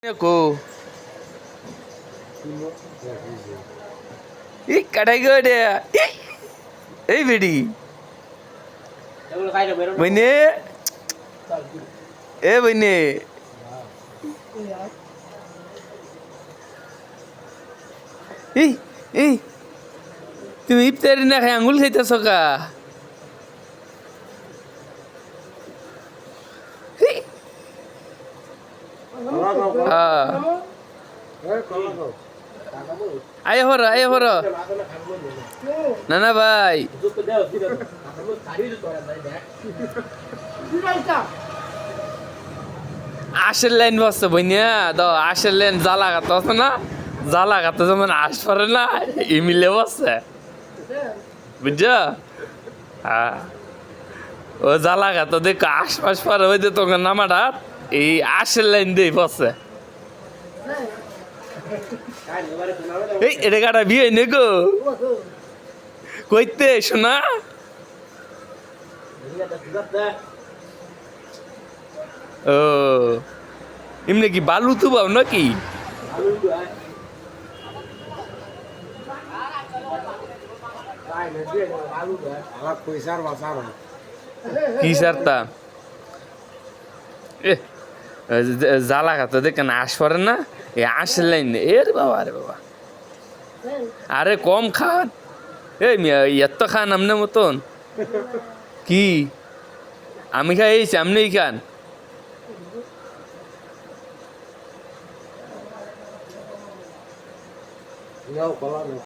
Ko. Kadai go dia. Bedi. Bene. Bene. তুমি ইফতারি না খাই আঙ্গুল খাইতেছ কা আয় হর না না ভাই আশের লাইন বসছে বইনিয়া দাও আশের লাইন জ্বালা কাটা আছে না জ্বালা কাটা যেমন আশ পরে না মিলে বসছে বুঝছ হ্যাঁ ও জ্বালা কাটা দেখো আশপাশ পরে ওই যে তোকে নামাটা এই আশের লাইন দিয়ে বসছে এই এটা কাটা বিয়ে নে গো কইতে শোনা ও এমনি কি বালু তুবাও নাকি কি সারতা জ্বালা খাতো দেখেন আশ পরে না এ আশের লাইন আরে বাবা আরে কম খান এই এত খান আমনে মতন কি আমি খাই আপনি খান